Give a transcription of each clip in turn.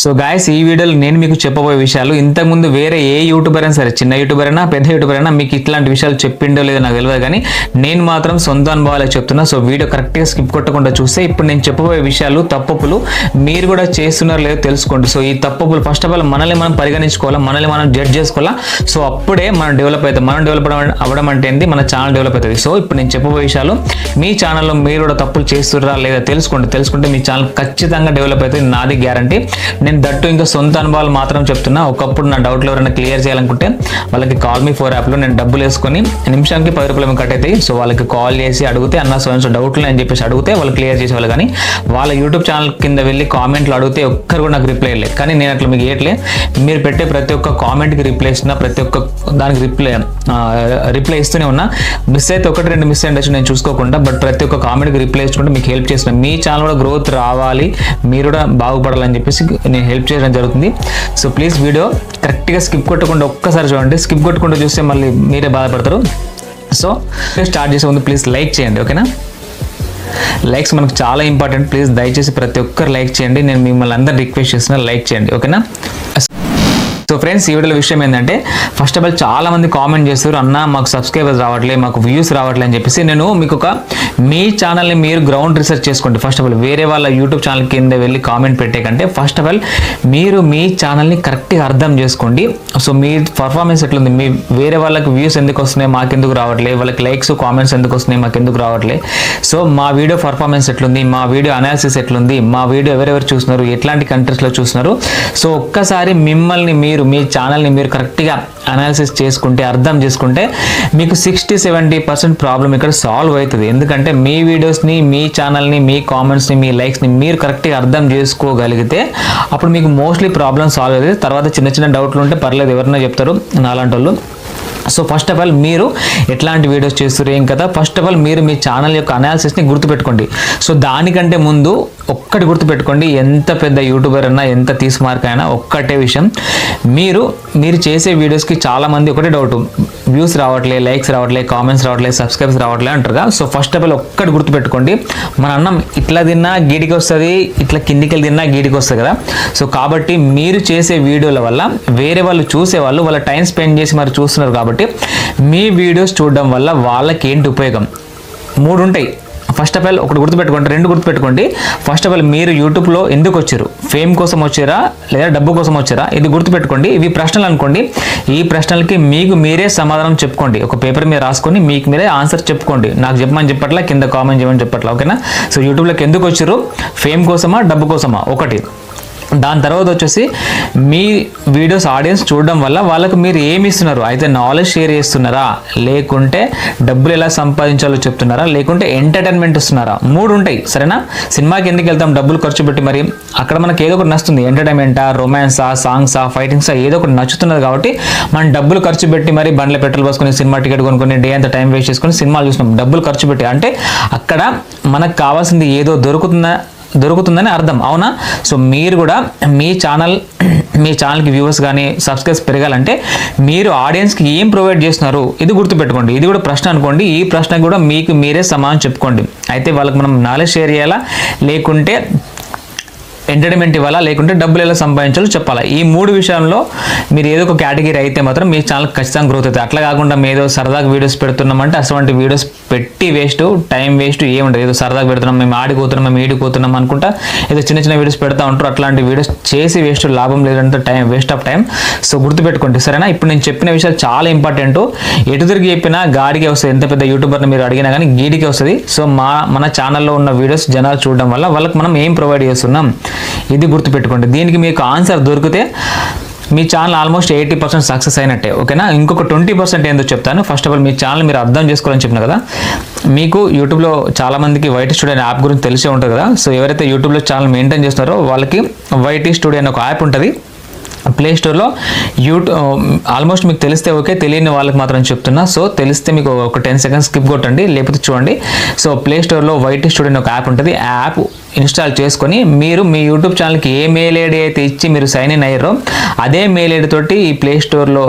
So guys, ఈ వీడియోలో నేను మీకు చెప్పబోయే విషయాలు ఇంతకుముందు వేరే ఏ యూట్యూబర్ అయినా సరే, చిన్న యూట్యూబర్ అయినా పెద్ద యూట్యూబర్ అయినా మీకు ఇట్లాంటి విషయాలు చెప్పిండో లేదో నాకు తెలియదు, కానీ నేను మాత్రం సొంత అనుభవాలే చెప్తున్నా. సో వీడియో కరెక్ట్గా స్కిప్ కొట్టకుండా చూస్తే ఇప్పుడు నేను చెప్పబోయే విషయాలు తప్పులు మీరు కూడా చేస్తున్నారో లేదో తెలుసుకోండి. సో ఈ తప్పులు ఫస్ట్ ఆఫ్ ఆల్ మనల్ని మనం పరిగణించుకోవాలా, మనల్ని మనం జడ్జ్ చేసుకోవాలా. సో అప్పుడే మనం డెవలప్ అవుతాం. మనం డెవలప్ అవ్వడం అంటే ఏంటి, మన ఛానల్ డెవలప్ అవుతుంది. సో ఇప్పుడు నేను చెప్పబోయే విషయాలు మీ ఛానల్లో మీరు కూడా తప్పులు చేస్తున్నారా లేదా తెలుసుకుంటే మీ ఛానల్ ఖచ్చితంగా డెవలప్ అవుతుంది, నాది గ్యారంటీ. నేను దట్టు ఇంకా సొంత అనుభవాలు మాత్రం చెప్తున్నా. ఒకప్పుడు నా డౌట్లు ఎవరైనా క్లియర్ చేయాలనుకుంటే వాళ్ళకి కాల్ మీ 4 యాప్లో నేను డబ్బులు వేసుకొని నిమిషానికి 10 రూపాయలు కట్ అవుతాయి. సో వాళ్ళకి కాల్ చేసి అడిగితే అన్న సో డౌట్లు అని చెప్పేసి అడిగితే వాళ్ళు క్లియర్ చేసేవాళ్ళు. కానీ వాళ్ళ యూట్యూబ్ ఛానల్ కింద వెళ్ళి కామెంట్లు అడిగితే ఒక్కరు కూడా నాకు రిప్లై ఇవ్వలేదు. కానీ నేను అట్లా మీకు ఇవ్వట్లే. మీరు పెట్టే ప్రతి ఒక్క కామెంట్కి రిప్లై ఇస్తున్నా, ప్రతి ఒక్క దానికి రిప్లై ఇస్తూనే ఉన్నా. మిస్ అయితే 1-2 మిస్ అయ్యి నేను చూసుకోకుండా, బట్ ప్రతి ఒక్క కామెంట్కి రిప్లై ఇచ్చుకుంటే మీకు హెల్ప్ చేస్తున్నా. మీ ఛానల్ కూడా గ్రోత్ రావాలి, మీరు కూడా బాగుపడాలని చెప్పేసి నేను హెల్ప్ చేయడం జరుగుతుంది. సో ప్లీజ్ వీడియో కరెక్ట్గా స్కిప్ కొట్టకుండా ఒక్కసారి చూడండి. స్కిప్ కొట్టకుండా చూస్తే మళ్ళీ మీరే బాధపడతారు. సో స్టార్ట్ చేసే ముందు ప్లీజ్ లైక్ చేయండి, ఓకేనా? లైక్స్ మనకు చాలా ఇంపార్టెంట్. ప్లీజ్ దయచేసి ప్రతి ఒక్కరు లైక్ చేయండి. నేను మిమ్మల్ని అందరూ రిక్వెస్ట్ చేస్తున్నా, లైక్ చేయండి, ఓకేనా? సో ఫ్రెండ్స్, ఈ వీడియోలో విషయం ఏంటంటే, ఫస్ట్ ఆఫ్ ఆల్ చాలా మంది కామెంట్ చేస్తారు, అన్న మాకు సబ్స్క్రైబర్స్ రావట్లేదు, మాకు వ్యూస్ రావట్లేదు అని చెప్పేసి. నేను మీకు మీ ఛానల్ని మీరు గ్రౌండ్ రీసెర్చ్ చేసుకోండి. ఫస్ట్ ఆఫ్ ఆల్ వేరే వాళ్ళ యూట్యూబ్ ఛానల్ కింద వెళ్ళి కామెంట్ పెట్టే కంటే ఫస్ట్ ఆఫ్ ఆల్ మీరు మీ ఛానల్ని కరెక్ట్గా అర్థం చేసుకోండి. సో మీ పర్ఫార్మెన్స్ ఎట్లుంది, మీ వేరే వాళ్ళకి వ్యూస్ ఎందుకు వస్తున్నాయి, మాకెందుకు రావట్లేదు, వాళ్ళకి లైక్స్ కామెంట్స్ ఎందుకు వస్తున్నాయి, మాకెందుకు రావట్లేదు. సో మా వీడియో పర్ఫార్మెన్స్ ఎట్లుంది, మా వీడియో అనాలిసిస్ ఎట్లుంది, మా వీడియో ఎవరెవరు చూస్తున్నారు, ఎట్లాంటి కంట్రీస్లో చూస్తున్నారు. సో ఒక్కసారి మిమ్మల్ని మీ ఛానల్ని మీరు కరెక్ట్గా అనాలిసిస్ చేసుకుంటే, అర్థం చేసుకుంటే మీకు 60-70% ప్రాబ్లం ఇక్కడ సాల్వ్ అవుతుంది. ఎందుకంటే మీ వీడియోస్ని, మీ ఛానల్ని, మీ కామెంట్స్ని, మీ లైక్స్ని మీరు కరెక్ట్గా అర్థం చేసుకోగలిగితే అప్పుడు మీకు మోస్ట్లీ ప్రాబ్లం సాల్వ్ అవుతుంది. తర్వాత చిన్న డౌట్లు ఉంటే పర్లేదు, ఎవరైనా చెప్తారు నాలాంటి వాళ్ళు. సో ఫస్ట్ ఆఫ్ ఆల్ మీరు ఎట్లాంటి వీడియోస్ చేస్తారు ఏం కదా, ఫస్ట్ ఆఫ్ ఆల్ మీరు మీ ఛానల్ యొక్క అనాలిసిస్ని గుర్తుపెట్టుకోండి. సో దానికంటే ముందు ఒక్కటి గుర్తుపెట్టుకోండి, ఎంత పెద్ద యూట్యూబర్ అయినా, ఎంత తీసి మార్క్ అయినా ఒక్కటే విషయం, మీరు చేసే వీడియోస్కి చాలామంది ఒకటే డౌట్, వ్యూస్ రావట్లే, లైక్స్ రావట్లే, కామెంట్స్ రావట్లే, సబ్స్క్రైబ్స్ రావట్లే అంటారు కదా. సో ఫస్ట్ ఆఫ్ ఆల్ ఒక్కటి గుర్తుపెట్టుకోండి, మన అన్నం ఇట్లా తిన్నా గీడికి వస్తుంది, ఇట్లా కిందికి వెళ్ళి తిన్నా గీడికి వస్తుంది కదా. సో కాబట్టి మీరు చేసే వీడియోల వల్ల వేరే వాళ్ళు చూసేవాళ్ళు వాళ్ళ టైం స్పెండ్ చేసి మరి చూస్తున్నారు. కాబట్టి మీ వీడియోస్ చూడడం వల్ల వాళ్ళకి ఏంటి ఉపయోగం? 3 ఉంటాయి. ఫస్ట్ ఆఫ్ ఆల్ ఒకటి గుర్తుపెట్టుకోండి, 2 గుర్తుపెట్టుకోండి. ఫస్ట్ ఆఫ్ ఆల్ మీరు యూట్యూబ్లో ఎందుకు వచ్చారు? ఫేమ్ కోసం వచ్చారా లేదా డబ్బు కోసం వచ్చారా? ఇది గుర్తుపెట్టుకోండి. ఇవి ప్రశ్నలు అనుకోండి. ఈ ప్రశ్నలకి మీకు మీరే సమాధానం చెప్పుకోండి. ఒక పేపర్ మీద రాసుకొని మీకు మీరే ఆన్సర్ చెప్పుకోండి. నాకు చెప్పమని చెప్పట్లా, కింద కామెంట్ చేయమని చెప్పట్లా, ఓకేనా? సో యూట్యూబ్లోకి ఎందుకు వచ్చారు? ఫేమ్ కోసమా, డబ్బు కోసమా? ఒకటి. దాని తర్వాత వచ్చేసి మీ వీడియోస్ ఆడియన్స్ చూడడం వల్ల వాళ్ళకు మీరు ఏమి ఇస్తున్నారు? అయితే నాలెడ్జ్ షేర్ చేస్తున్నారా, లేకుంటే డబ్బులు ఎలా సంపాదించాలో చెప్తున్నారా, లేకుంటే ఎంటర్టైన్మెంట్ ఇస్తున్నారా? 3 ఉంటాయి, సరేనా? సినిమాకి ఎందుకు వెళ్తాం? డబ్బులు ఖర్చు పెట్టి. మరి అక్కడ మనకి ఏదో ఒకటి నచ్చుతుంది, ఎంటర్టైన్మెంటా, రొమాన్సా, సాంగ్సా, ఫైటింగ్సా, ఏదో ఒకటి నచ్చుతున్నది. కాబట్టి మనం డబ్బులు ఖర్చు పెట్టి మరి బండ్ల పెట్రోల్ పోసుకొని సినిమా టికెట్ కొనుక్కొని డే అంతా టైం వేస్ట్ చేసుకొని సినిమాలు చూసినాం, డబ్బులు ఖర్చు పెట్టి. అంటే అక్కడ మనకు కావాల్సింది ఏదో దొరుకుతుందని అర్థం, అవునా? సో మీరు కూడా మీ ఛానల్కి వ్యూవర్స్ కానీ సబ్స్క్రైబ్స్ పెరగాలంటే మీరు ఆడియన్స్కి ఏం ప్రొవైడ్ చేస్తున్నారు ఇది గుర్తుపెట్టుకోండి. ఇది కూడా ప్రశ్న అనుకోండి. ఈ ప్రశ్నకు కూడా మీకు మీరే సమాధానం చెప్పుకోండి. అయితే వాళ్ళకి మనం నాలెడ్జ్ షేర్ చేయాలా, లేకుంటే ఎంటర్టైన్మెంట్ ఇవ్వాలా, లేకుంటే డబ్బులు ఎలా సంపాదించాలో చెప్పాలా? ఈ 3 విషయాల్లో మీరు ఏదో ఒక కేటగిరీ అయితే మాత్రం మీ ఛానల్ ఖచ్చితంగా గ్రోత్ అవుతుంది. అట్లా కాకుండా మేము ఏదో సరదాగా వీడియోస్ పెడుతున్నామంటే అటువంటి వీడియోస్ పెట్టి వేస్ట్, టైం వేస్ట్, ఏముండదు. ఏదో సరదాగా పెడుతున్నాం, మేము ఆడిపోతున్నాం, మేము ఈడిపోతున్నాం అనుకుంటా ఏదో చిన్న వీడియోస్ పెడతా ఉంటారు. అట్లాంటి వీడియోస్ చేసి వేస్ట్, లాభం లేదంటే time waste of time. So గుర్తుపెట్టుకోండి, సరేనా? ఇప్పుడు నేను చెప్పిన విషయాలు చాలా ఇంపార్టెంట్. ఎటు తిరిగి చెప్పినా గాడికే వస్తుంది. ఎంత పెద్ద యూట్యూబర్ని మీరు అడిగినా కానీ గీడికే వస్తుంది. సో మన ఛానల్లో ఉన్న వీడియోస్ జనాలు చూడడం వల్ల వాళ్ళకి మనం ఏం ప్రొవైడ్ చేస్తున్నాం ఇది గుర్తుపెట్టుకోండి. దీనికి మీకు ఆన్సర్ దొరికితే మీ ఛానల్ ఆల్మోస్ట్ 80% సక్సెస్ అయినట్టే, ఓకేనా? ఇంకొక 20% ఏందో చెప్తాను. First of all me channel మీరు అర్థం చేసుకోవాలని చెప్పిన కదా. మీకు యూట్యూబ్లో చాలామందికి వైటీ స్టూడియో అనే యాప్ గురించి తెలిసే ఉంటుంది కదా. సో ఎవరైతే యూట్యూబ్లో ఛానల్ మెయింటైన్ చేస్తున్నారో వాళ్ళకి వైటీ స్టూడియో అనే ఒక యాప్ ఉంటుంది ప్లే స్టోర్లో. ఆల్మోస్ట్ మీకు తెలిస్తే ఓకే, తెలియని వాళ్ళకి మాత్రం చెప్తున్నా. సో తెలిస్తే మీకు ఒక 10 సెకండ్స్ స్కిప్ కొట్టండి, లేకపోతే చూడండి. సో ప్లే స్టోర్లో వైటీ స్టూడియో అనే ఒక యాప్ ఉంటుంది. ఆ యాప్ ఇన్స్టాల్ చేసుకొని మీరు మీ యూట్యూబ్ ఛానల్కి ఏ మెయిల్ ఐడి అయితే ఇచ్చి మీరు సైన్ ఇన్ అయ్యారో అదే మెయిల్ ఐడి తోటి ఈ ప్లే స్టోర్లో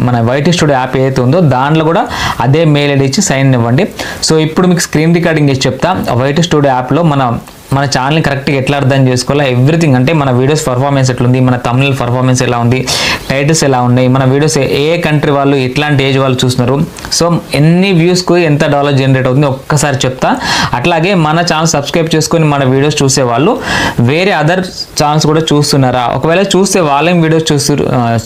మన వైటీ స్టూడియో యాప్ ఏదైతే ఉందో దాంట్లో కూడా అదే మెయిల్ ఐడి ఇచ్చి సైన్ ఇన్ ఇవ్వండి. సో ఇప్పుడు మీకు స్క్రీన్ రికార్డింగ్ చేసి చెప్తా. వైటీ స్టూడియో యాప్లో మన ఛానల్ని కరెక్ట్గా ఎట్లా అర్థం చేసుకోవాలా, ఎవ్రీథింగ్. అంటే మన వీడియోస్ పర్ఫార్మెన్స్ ఎట్లుంది, మన తమిళ పర్ఫార్మెన్స్ ఎలా ఉంది, టైటిల్స్ ఎలా ఉన్నాయి, మన వీడియోస్ ఏ కంట్రీ వాళ్ళు ఎట్లాంటి ఏజ్ వాళ్ళు చూస్తున్నారు, సో ఎన్ని వ్యూస్కు ఎంత డాలర్ జనరేట్ అవుతుంది ఒక్కసారి చెప్తా. అట్లాగే మన ఛానల్ సబ్స్క్రైబ్ చేసుకొని మన వీడియోస్ చూసే వాళ్ళు వేరే అదర్ ఛానల్స్ కూడా చూస్తున్నారా, ఒకవేళ చూస్తే వాళ్ళేం వీడియోస్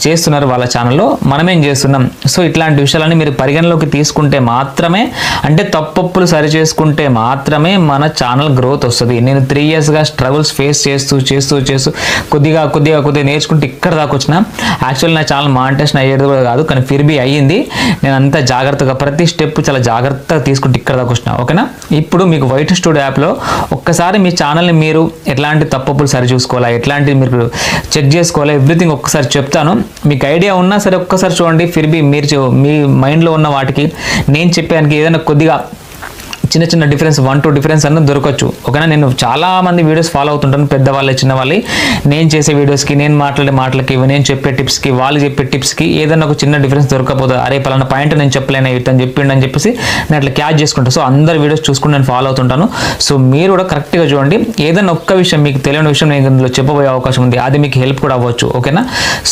చేస్తున్నారు వాళ్ళ ఛానల్లో, మనమేం చేస్తున్నాం. సో ఇట్లాంటి విషయాలన్నీ మీరు పరిగణలోకి తీసుకుంటే మాత్రమే, అంటే తప్పులు సరి చేసుకుంటే మాత్రమే మన ఛానల్ గ్రోత్ వస్తుంది. నేను 3 ఇయర్స్గా స్ట్రగుల్స్ ఫేస్ చేస్తూ కొద్దిగా నేర్చుకుంటే ఇక్కడ దాకా వచ్చిన. యాక్చువల్లీ నా ఛానల్ మానిటైజేషన్ అయ్యేది కూడా కాదు, కానీ ఫిర్బీ అయ్యింది. నేను అంతా జాగ్రత్తగా ప్రతి స్టెప్ చాలా జాగ్రత్తగా తీసుకుంటే ఇక్కడ దాకా వచ్చిన. ఓకేనా, ఇప్పుడు మీకు వైట్ స్టూడియో యాప్లో ఒక్కసారి మీ ఛానల్ని మీరు ఎట్లాంటి తప్పులు సరి చూసుకోవాలా, ఎట్లాంటి మీరు చెక్ చేసుకోవాలా, ఎవ్రీథింగ్ ఒక్కసారి చెప్తాను. మీకు ఐడియా ఉన్నా సరే ఒక్కసారి చూడండి. ఫిర్బీ మీరు మీ మైండ్లో ఉన్న వాటికి నేను చెప్పానికి ఏదైనా కొద్దిగా చిన్న డిఫరెన్స్ 1-2 డిఫరెన్స్ అన్న దొరకచ్చు. ఓకేనా, నేను చాలా మంది వీడియోస్ ఫాలో అవుతుంటాను, పెద్దవాళ్ళే చిన్నవాళ్ళే. నేను చేసే వీడియోస్కి, నేను మాట్లాడే మాటలకి, నేను చెప్పే టిప్స్కి, వాళ్ళు చెప్పే టిప్స్కి ఏదైనా ఒక చిన్న డిఫరెన్స్ దొరకపోతుంది. అరే పలానా పాయింట్ నేను చెప్పలేను, ఇతను చెప్పిండు అని చెప్పేసి నేను అట్లా క్యాచ్ చేసుకుంటాను. సో అందరి వీడియోస్ చూసుకుని నేను ఫాలో అవుతుంటాను. సో మీరు కూడా కరెక్ట్గా చూడండి. ఏదైనా ఒక్క విషయం మీకు తెలియని విషయం నేను ఇందులో చెప్పబోయే అవకాశం ఉంది, అది మీకు హెల్ప్ కూడా అవ్వచ్చు. ఓకేనా,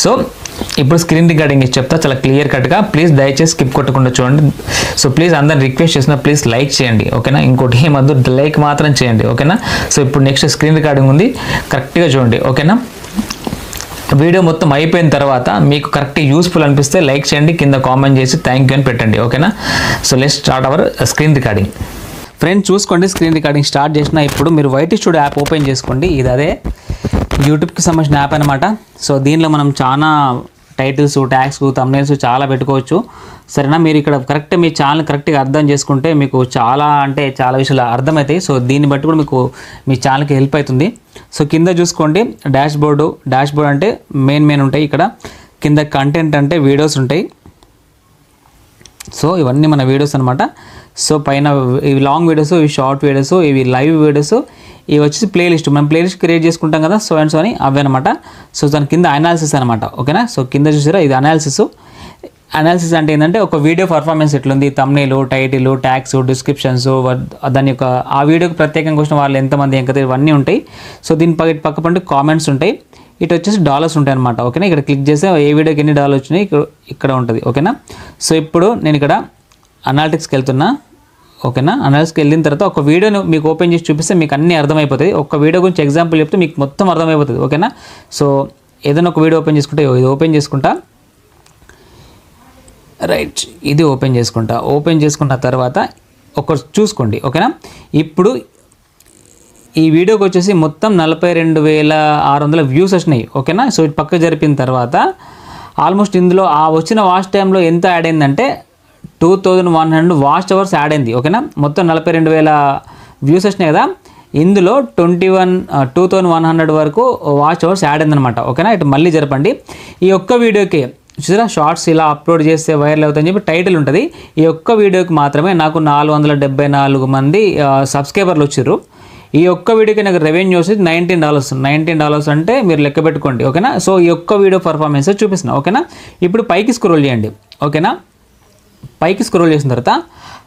సో ఇప్పుడు స్క్రీన్ రికార్డింగ్ చెప్తా చాలా క్లియర్ కట్గా. ప్లీజ్ దయచేసి స్కిప్ కొట్టకుండా చూడండి. సో ప్లీజ్ అందరిని రిక్వెస్ట్ చేసిన ప్లీజ్ లైక్ చేయండి. ఓకేనా, ఇంకోటి ఏమద్దు, లైక్ మాత్రం చేయండి. ఓకేనా, సో ఇప్పుడు నెక్స్ట్ స్క్రీన్ రికార్డింగ్ ఉంది, కరెక్ట్గా చూడండి. ఓకేనా, వీడియో మొత్తం అయిపోయిన తర్వాత మీకు కరెక్ట్ యూస్ఫుల్ అనిపిస్తే లైక్ చేయండి, కింద కామెంట్ చేసి థ్యాంక్ యూ అని పెట్టండి. ఓకేనా, so let's start our screen recording. Friends చూసుకోండి, స్క్రీన్ రికార్డింగ్ స్టార్ట్ చేసిన. ఇప్పుడు మీరు వైట్ స్టూడియో యాప్ ఓపెన్ చేసుకోండి. ఇది అదే యూట్యూబ్కి సంబంధించిన యాప్ అనమాట. సో దీనిలో మనం చాలా టైటిల్స్, ట్యాగ్స్, థంబ్నెయిల్స్ చాలా పెట్టుకోవచ్చు. సరేనా, మీరు ఇక్కడ కరెక్ట్ మీ ఛానల్ కరెక్ట్గా అర్థం చేసుకుంటే మీకు చాలా విషయాలు అర్థమవుతాయి. సో దీన్ని బట్టి కూడా మీకు మీ ఛానల్కి హెల్ప్ అవుతుంది. సో కింద చూసుకోండి డాష్ బోర్డ్ అంటే మెయిన్ ఉంటాయి. ఇక్కడ కింద కంటెంట్ అంటే వీడియోస్ ఉంటాయి. సో ఇవన్నీ మన వీడియోస్ అనమాట. సో పైన ఇవి లాంగ్ వీడియోస్, ఇవి షార్ట్ వీడియోస్, ఇవి లైవ్ వీడియోస్, ఇవి వచ్చేసి ప్లేలిస్ట్. మనం ప్లేలిస్ట్ క్రియేట్ చేసుకుంటాం కదా, సో అండ్ సో అని అవి అనమాట. సో దాని కింద అనాలిసిస్ అనమాట. ఓకేనా, సో కింద చూసారా ఇది అనాలిసిస్ అంటే ఏంటంటే ఒక వీడియో పర్ఫార్మెన్స్ ఎట్లుంది, థంబ్నెయిల్, టైటిల్, ట్యాగ్స్, డిస్క్రిప్షన్స్, దాని యొక్క ఆ వీడియోకి ప్రత్యేకంగా వచ్చిన వాళ్ళు ఎంతమంది ఇవన్నీ ఉంటాయి. సో దీని పక్క పంటే కామెంట్స్ ఉంటాయి. ఇటు వచ్చేసి డాలర్స్ ఉంటాయి అనమాట. ఓకేనా, ఇక్కడ క్లిక్ చేస్తే ఏ వీడియోకి ఎన్ని డాలర్స్ వచ్చినాయి ఇక్కడ ఉంటుంది. ఓకేనా, సో ఇప్పుడు నేను ఇక్కడ అనాలిటిక్స్కి వెళ్తున్నా. ఓకేనా, అనాలిటిక్స్కి వెళ్ళిన తర్వాత ఒక వీడియోని మీకు ఓపెన్ చేసి చూపిస్తే మీకు అన్నీ అర్థమైపోతుంది. ఒక వీడియో గురించి ఎగ్జాంపుల్ చెప్తే మీకు మొత్తం అర్థమైపోతుంది. ఓకేనా, సో ఏదైనా ఒక వీడియో ఓపెన్ చేసుకుంటే ఇది ఓపెన్ చేసుకుంటా. రైట్, ఇది ఓపెన్ చేసుకున్న తర్వాత చూసుకోండి. ఓకేనా, ఇప్పుడు ఈ వీడియోకి వచ్చేసి మొత్తం 42,600 వ్యూస్ వచ్చినాయి. ఓకేనా, సో ఇటు పక్క జరిపిన తర్వాత ఆల్మోస్ట్ ఇందులో ఆ వచ్చిన వాచ్ టైంలో ఎంత యాడ్ అయిందంటే 2100 వాచ్ అవర్స్ యాడ్ అయింది. ఓకేనా, మొత్తం 42,000 వ్యూస్ వచ్చినాయి కదా, ఇందులో 2100 వరకు వాచ్ అవర్స్ యాడ్ అయిందనమాట. ఓకేనా, ఇటు మళ్ళీ జరపండి. ఈ ఒక్క వీడియోకి చూసారా, షార్ట్స్ ఇలా అప్లోడ్ చేస్తే వైరల్ అవుతాయని చెప్పి టైటిల్ ఉంటుంది. ఈ ఒక్క వీడియోకి మాత్రమే నాకు 474 మంది సబ్స్క్రైబర్లు వచ్చారు. ఈ ఒక్క వీడియోకి నాకు రెవెన్యూ వచ్చేది $19 అంటే మీరు లెక్క పెట్టుకోండి. ఓకేనా, సో ఈ ఒక్క వీడియో పర్ఫార్మెన్స్ చూపిస్తున్నా. ఓకేనా, ఇప్పుడు పైకి స్క్రోల్ చేయండి. ఓకేనా, పైకి స్క్రోల్ చేసిన తర్వాత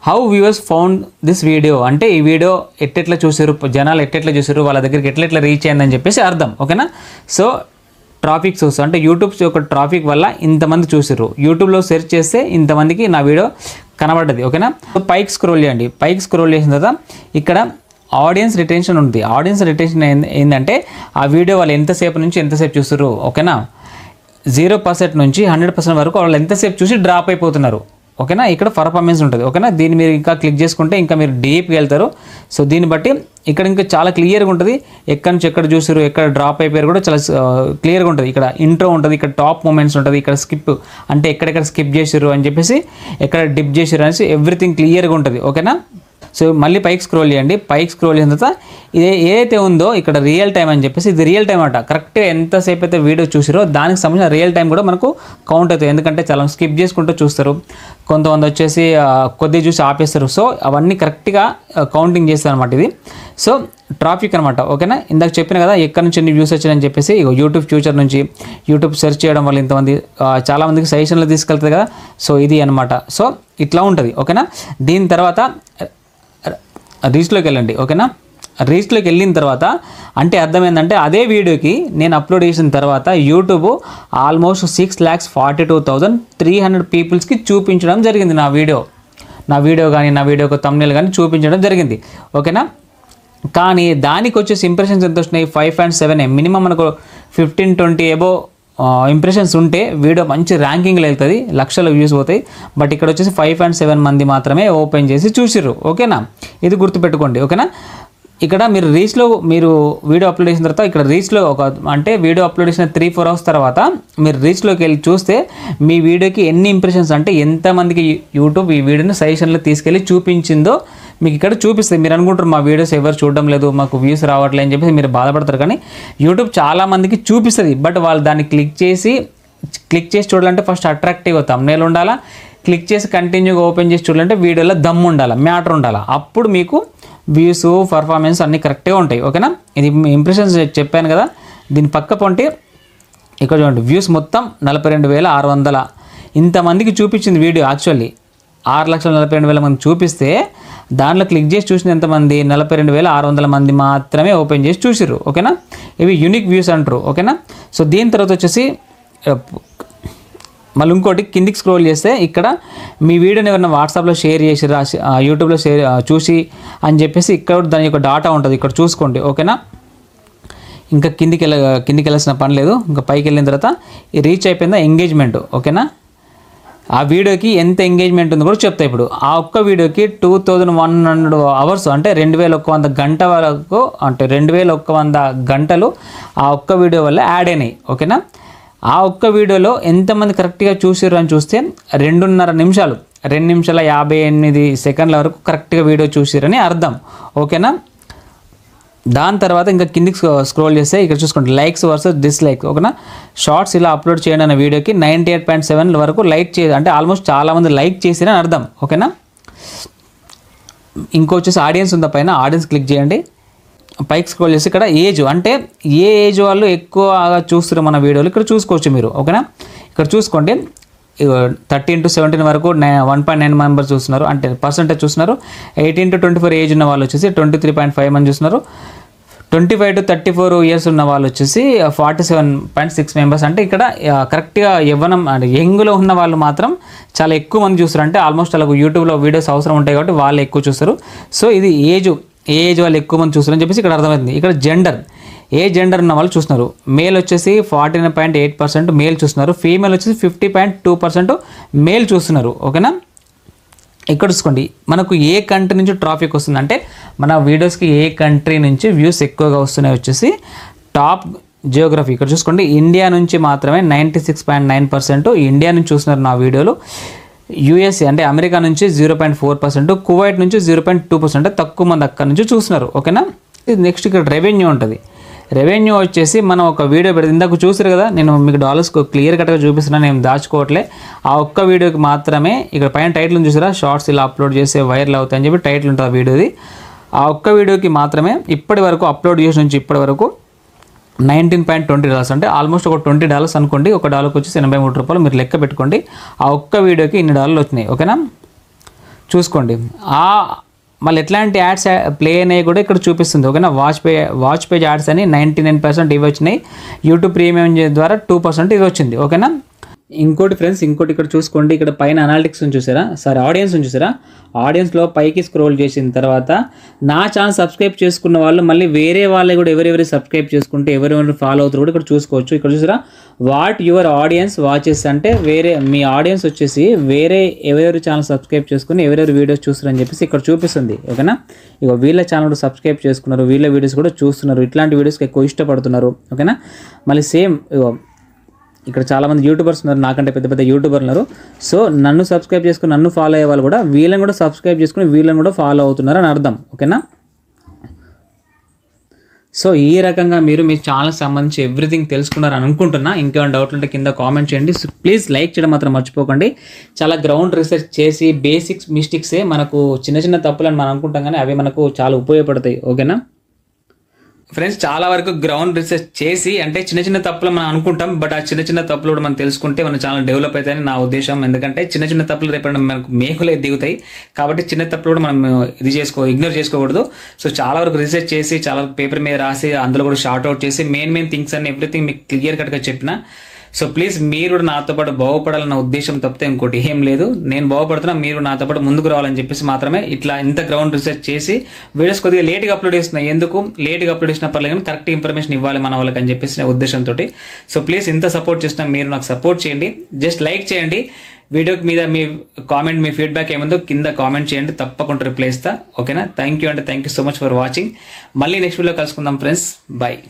how viewers found this video అంటే ఈ వీడియో ఎట్లా చూసారు, జనాలు ఎట్లా చూసారు, వాళ్ళ దగ్గరికి ఎట్లా రీచ్ అయిందని చెప్పేసి అర్థం. ఓకేనా, సో ట్రాఫిక్ సోర్స్ అంటే యూట్యూబ్ యొక్క ట్రాఫిక్ వల్ల ఇంతమంది చూసారు. యూట్యూబ్లో సెర్చ్ చేస్తే ఇంతమందికి నా వీడియో కనబడ్డది. ఓకేనా, సో పైకి స్క్రోల్ చేయండి. పైకి స్క్రోల్ చేసిన తర్వాత ఇక్కడ ఆడియన్స్ రిటెన్షన్ ఉంది. ఆడియన్స్ రిటెన్షన్ ఏంటంటే ఆ వీడియో వాళ్ళు ఎంతసేపు నుంచి ఎంతసేపు చూస్తారు. ఓకేనా, 0% నుంచి 100% వరకు వాళ్ళు ఎంతసేపు చూసి డ్రాప్ అయిపోతున్నారు. ఓకేనా, ఇక్కడ పర్ఫార్మెన్స్ ఉంటుంది. ఓకేనా, దీన్ని మీరు ఇంకా క్లిక్ చేసుకుంటే ఇంకా మీరు డీప్గా వెళ్తారు. సో దీన్ని బట్టి ఇక్కడ ఇంకా చాలా క్లియర్గా ఉంటుంది. ఎక్కడి నుంచి ఎక్కడ చూసారు, ఎక్కడ డ్రాప్ అయిపోయారు కూడా చాలా క్లియర్గా ఉంటుంది. ఇక్కడ ఇంట్రో ఉంటుంది, ఇక్కడ టాప్ మూమెంట్స్ ఉంటుంది, ఇక్కడ స్కిప్ అంటే ఎక్కడెక్కడ స్కిప్ చేసారు అని చెప్పేసి, ఎక్కడ డిప్ చేసారు అనేసి ఎవ్రీథింగ్ క్లియర్గా ఉంటుంది. ఓకేనా, సో మళ్ళీ పైకి స్క్రోల్ చేయండి. పైకి స్క్రోల్ చేసిన తర్వాత ఏదైతే ఉందో ఇక్కడ రియల్ టైం అని చెప్పేసి, ఇది రియల్ టైం అట. కరెక్ట్గా ఎంతసేపు అయితే వీడియో చూసారో దానికి సంబంధించిన రియల్ టైం కూడా మనకు కౌంట్ అవుతుంది. ఎందుకంటే చాలా స్కిప్ చేసుకుంటూ చూస్తారు, కొంతమంది వచ్చేసి కొద్దిగా చూసి ఆపేస్తారు. సో అవన్నీ కరెక్ట్గా కౌంటింగ్ చేస్తారు అనమాట ఇది. సో ట్రాఫిక్ అనమాట. ఓకేనా, ఇందాక చెప్పిన కదా ఎక్కడి నుంచి ఎన్ని వ్యూస్ వచ్చాయని చెప్పేసి, యూట్యూబ్ ఫ్యూచర్ నుంచి యూట్యూబ్ సెర్చ్ చేయడం వల్ల ఇంతమంది చాలామందికి సజెషన్లు తీసుకెళ్తుంది కదా. సో ఇది అనమాట. సో ఇట్లా ఉంటుంది. ఓకేనా, దీని తర్వాత రీచ్లోకి వెళ్ళండి. ఓకేనా, రీచ్లోకి వెళ్ళిన తర్వాత అంటే అర్థం ఏంటంటే అదే వీడియోకి నేను అప్లోడ్ చేసిన తర్వాత యూట్యూబ్ ఆల్మోస్ట్ 6,42,300 పీపుల్స్కి చూపించడం జరిగింది నా వీడియో కానీ నా వీడియోకి థంబ్నెయిల్ కానీ చూపించడం జరిగింది. ఓకేనా. కానీ దానికి వచ్చేసి ఇంప్రెషన్స్ ఎంత వచ్చినాయి? 5.7. మినిమం మనకు 15-20 అబోవ్ ఇంప్రెషన్స్ ఉంటే వీడియో మంచి ర్యాంకింగ్లో వెళ్తుంది, లక్షల వ్యూస్ పోతాయి. బట్ ఇక్కడ వచ్చేసి 5.7 మంది మాత్రమే ఓపెన్ చేసి చూసిర్రు. ఓకేనా, ఇది గుర్తుపెట్టుకోండి. ఓకేనా. ఇక్కడ మీరు రీచ్లో మీరు వీడియో అప్లోడ్ చేసిన తర్వాత ఇక్కడ రీచ్లో అంటే వీడియో అప్లోడ్ చేసిన 3-4 అవర్స్ తర్వాత మీరు రీచ్లోకి వెళ్ళి చూస్తే మీ వీడియోకి ఎన్ని ఇంప్రెషన్స్ అంటే ఎంతమందికి యూట్యూబ్ ఈ వీడియోని సజెషన్లో తీసుకెళ్ళి చూపించిందో మీకు ఇక్కడ చూపిస్తుంది. మీరు అనుకుంటారు మా వీడియోస్ ఎవరు చూడడం లేదు, మాకు వ్యూస్ రావట్లేదు అని చెప్పేసి మీరు బాధపడతారు. కానీ యూట్యూబ్ చాలామందికి చూపిస్తుంది. బట్ వాళ్ళు దాన్ని క్లిక్ చేసి చూడాలంటే ఫస్ట్ అట్రాక్టివ్ థంబ్నెయిల్ ఉండాలా, క్లిక్ చేసి కంటిన్యూగా ఓపెన్ చేసి చూడాలంటే వీడియోలో దమ్ము ఉండాలి, మ్యాటర్ ఉండాలి. అప్పుడు మీకు వ్యూస్ పర్ఫార్మెన్స్ అన్నీ కరెక్ట్గా ఉంటాయి. ఓకేనా. ఇది ఇంప్రెషన్స్ చెప్పాను కదా. దీని పక్క పొంటి ఇక్కడ చూడండి, వ్యూస్ మొత్తం 42,600 ఇంతమందికి చూపించింది వీడియో. యాక్చువల్లీ 6,42,000 మంది చూపిస్తే దాంట్లో క్లిక్ చేసి చూసిన ఎంతమంది? 42,600 మంది మాత్రమే ఓపెన్ చేసి చూసిర్రు. ఓకేనా. ఇవి యూనిక్ వ్యూస్ అంటారు. ఓకేనా. సో దీని తర్వాత వచ్చేసి మళ్ళీ ఇంకోటి కిందికి స్క్రోల్ చేస్తే ఇక్కడ మీ వీడియోని ఎవరైనా వాట్సాప్లో షేర్ చేసి యూట్యూబ్లో చూసి అని చెప్పేసి ఇక్కడ దాని యొక్క డాటా ఉంటుంది, ఇక్కడ చూసుకోండి. ఓకేనా. ఇంకా కిందికి వెళ్ళాల్సిన పని లేదు. ఇంకా పైకి వెళ్ళిన తర్వాత రీచ్ అయిపోయిందా ఎంగేజ్మెంట్. ఓకేనా. ఆ వీడియోకి ఎంత ఎంగేజ్మెంట్ ఉందో కూడా చెప్తా. ఇప్పుడు ఆ ఒక్క వీడియోకి 2,100 అవర్స్ అంటే 2,100 గంట వరకు, అంటే 2,100 గంటలు ఆ ఒక్క వీడియో వల్ల యాడ్ అయినాయి. ఓకేనా. ఆ ఒక్క వీడియోలో ఎంతమంది కరెక్ట్గా చూసారు అని చూస్తే 2.5 నిమిషాలు 2 నిమిషాల 58 సెకండ్ల వరకు కరెక్ట్గా వీడియో చూసారని అర్థం. ఓకేనా. దాని తర్వాత ఇంకా కిందికి స్క్రోల్ చేస్తే ఇక్కడ చూసుకోండి లైక్స్ వర్సెస్ డిస్లైక్స్. ఓకేనా. షార్ట్స్ ఇలా అప్లోడ్ చేయండి అనే వీడియోకి 98.7 వరకు లైక్ అంటే ఆల్మోస్ట్ చాలామంది లైక్ చేసిరని అర్థం. ఓకేనా. ఇంకొచ్చేసి ఆడియన్స్ ఉందా పైన, ఆడియన్స్ క్లిక్ చేయండి. పైకి స్క్రోల్ చేసి ఇక్కడ ఏజ్ అంటే ఏ ఏజ్ వాళ్ళు ఎక్కువగా చూస్తారు మన వీడియోలు ఇక్కడ చూసుకోవచ్చు మీరు. ఓకేనా. ఇక్కడ చూసుకోండి 13 to 17 వరకు 1.9 మెంబర్స్ చూస్తున్నారు, అంటే పర్సెంటేజ్ చూస్తున్నారు. 18 to 24 ఏజ్ ఉన్న వాళ్ళు వచ్చేసి 23.5 మంది చూస్తున్నారు. 25 to 34 ఇయర్స్ ఉన్న వాళ్ళు వచ్చేసి 47.6 మెంబర్స్. అంటే ఇక్కడ కరెక్ట్గా యవ్వనం అంటే యంగ్లో ఉన్న వాళ్ళు మాత్రం చాలా ఎక్కువ మంది చూస్తారు. అంటే ఆల్మోస్ట్ అలాగ యూట్యూబ్లో వీడియోస్ అవసరం ఉంటాయి కాబట్టి వాళ్ళు ఎక్కువ చూస్తారు. సో ఇది ఏ ఏజ్ వాళ్ళు ఎక్కువ మంది చూస్తారని చెప్పేసి ఇక్కడ అర్థమైంది. ఇక్కడ జెండర్, ఏ జెండర్ ఉన్న వాళ్ళు చూస్తున్నారు. మేల్ వచ్చేసి 49.8% మేల్ చూస్తున్నారు. ఫీమేల్ వచ్చేసి 50.2% మేల్ చూస్తున్నారు. ఓకేనా. ఇక్కడ చూసుకోండి మనకు ఏ కంట్రీ నుంచి ట్రాఫిక్ వస్తుంది అంటే మన వీడియోస్కి ఏ కంట్రీ నుంచి వ్యూస్ ఎక్కువగా వస్తున్నాయి వచ్చేసి టాప్ జియోగ్రఫీ. ఇక్కడ చూసుకోండి ఇండియా నుంచి మాత్రమే 96.9% ఇండియా నుంచి చూస్తున్నారు నా వీడియోలు. యూఎస్ఏ అంటే అమెరికా నుంచి 0.4%, కువైట్ నుంచి 0.2%, తక్కువ మంది అక్కడ నుంచి చూస్తున్నారు. ఓకేనా. ఇది నెక్స్ట్ ఇక్కడ రెవెన్యూ ఉంటుంది. రెవెన్యూ వచ్చేసి మనం ఒక వీడియో పెడితే ఇందాక చూసారు కదా, నేను మీకు డాలర్స్ క్లియర్ కట్గా చూపిస్తున్నాను, నేను దాచుకోవట్లే. ఆ ఒక్క వీడియోకి మాత్రమే ఇక్కడ పైన టైటిల్ చూసారా, షార్ట్స్ ఇలా అప్లోడ్ చేస్తే వైరల్ అవుతాయని చెప్పి టైటిల్ ఉంటుంది ఆ వీడియోది. ఆ ఒక్క వీడియోకి మాత్రమే ఇప్పటి వరకు అప్లోడ్ చేసిన నుంచి ఇప్పటి వరకు $19.20 అంటే ఆల్మోస్ట్ ఒక $20 అనుకోండి. ఒక డాలర్కి వచ్చి $83 మీరు లెక్క పెట్టుకోండి. ఆ ఒక్క వీడియోకి ఇన్ని డాలర్లు వచ్చినాయి. ఓకేనా. చూసుకోండి. మళ్ళీ ఎట్లాంటి యాడ్స్ ప్లే అయినాయి కూడా ఇక్కడ చూపిస్తుంది. ఓకేనా. వాచ్ పేజ్ యాడ్స్ అని 99% ఇవి వచ్చినాయి. యూట్యూబ్ ప్రీమియం ద్వారా 2% ఇది వచ్చింది. ఓకేనా. ఇంకోటి ఫ్రెండ్స్, ఇక్కడ చూసుకోండి, ఇక్కడ పైన అనాలిటిక్స్ చూసారా, ఆడియన్స్ చూసారా, ఆడియన్స్లో పైకి స్క్రోల్ చేసిన తర్వాత నా ఛానల్ సబ్స్క్రైబ్ చేసుకున్న వాళ్ళు మళ్ళీ వేరే వాళ్ళే కూడా ఎవరెవరు సబ్స్క్రైబ్ చేసుకుంటే ఎవరెవరు ఫాలో అవుతారు కూడా ఇక్కడ చూసుకోవచ్చు. ఇక్కడ చూసారా వాట్ యువర్ ఆడియన్స్ వాచెస్ అంటే వేరే మీ ఆడియన్స్ వచ్చేసి వేరే ఎవరెవరు ఛానల్ సబ్స్క్రైబ్ చేసుకుని ఎవరెవరు వీడియోస్ చూస్తారని చెప్పేసి ఇక్కడ చూపిస్తుంది. ఓకేనా. ఇక వీళ్ళ ఛానల్ సబ్స్క్రైబ్ చేసుకున్నారు, వీళ్ళ వీడియోస్ కూడా చూస్తున్నారు, ఇట్లాంటి వీడియోస్కి ఎక్కువ ఇష్టపడుతున్నారు. ఓకేనా. మళ్ళీ సేమ్ ఇక్కడ చాలామంది యూట్యూబర్స్ ఉన్నారు, నాకంటే పెద్ద పెద్ద యూట్యూబర్లు ఉన్నారు. సో నన్ను సబ్స్క్రైబ్ చేసుకుని నన్ను ఫాలో అయ్యే వాళ్ళు కూడా వీళ్ళని కూడా సబ్స్క్రైబ్ చేసుకుని వీళ్ళని కూడా ఫాలో అవుతున్నారు అని అర్థం. ఓకేనా. సో ఈ రకంగా మీరు మీ ఛానల్కి సంబంధించి ఎవ్రీథింగ్ తెలుసుకున్నారని అనుకుంటున్నా. ఇంకేమైనా డౌట్లు ఉంటే కింద కామెంట్ చేయండి. సో ప్లీజ్ లైక్ చేయడం మాత్రం మర్చిపోకండి. చాలా గ్రౌండ్ రీసెర్చ్ చేసి బేసిక్స్ మిస్టేక్సే మనకు చిన్న చిన్న తప్పులని మనం అనుకుంటాం కానీ అవి మనకు చాలా ఉపయోగపడతాయి. ఓకేనా. ఫ్రెండ్స్ చాలా వరకు గ్రౌండ్ రీసెర్చ్ చేసి అంటే చిన్న తప్పులు మనం అనుకుంటాం, బట్ ఆ చిన్న తప్పులు కూడా మనం తెలుసుకుంటే మనం చాలా డెవలప్ అవుతాయని నా ఉద్దేశం. ఎందుకంటే చిన్న తప్పులు రేపు మనకు మేకులే దిగుతాయి, కాబట్టి చిన్న తప్పులు కూడా మనం ఇగ్నోర్ చేసుకోకూడదు. సో చాలా వరకు రీసెర్చ్ చేసి చాలా పేపర్ మీద రాసి అందులో కూడా షార్ట్ అవుట్ చేసి మెయిన్ థింగ్స్ అన్ని ఎవ్రీథింగ్ మీకు క్లియర్ కట్గా చెప్పిన. సో ప్లీజ్ మీరు కూడా నాతో పాటు బాగుపడాలన్న ఉద్దేశం తప్పితే ఇంకోటి ఏం లేదు. నేను బాగుపడుతున్నా, మీరు నాతో పాటు ముందుకు రావాలని చెప్పేసి మాత్రమే ఇట్లా ఇంత గ్రౌండ్ రీసెర్చ్ చేసి వీడియోస్ కొద్దిగా లేట్గా అప్లోడ్ చేస్తున్నాయి. ఎందుకు లేట్గా అప్లోడ్ చేసిన పర్లేదు కానీ కరెక్ట్ ఇన్ఫర్మేషన్ ఇవ్వాలి మన వాళ్ళకి అని చెప్పేసి ఉద్దేశంతో. సో ప్లీజ్ ఇంత సపోర్ట్ చేస్తున్నా, మీరు నాకు సపోర్ట్ చేయండి, జస్ట్ లైక్ చేయండి. వీడియోకి మీద మీ కామెంట్, మీ ఫీడ్బ్యాక్ ఏముందో కింద కామెంట్ చేయండి, తప్పకుండా రిప్లై ఇస్తా. ఓకేనా? Thank you so much for watching. మళ్ళీ నెక్స్ట్ వీడియో కలుసుకుందాం ఫ్రెండ్స్. బాయ్.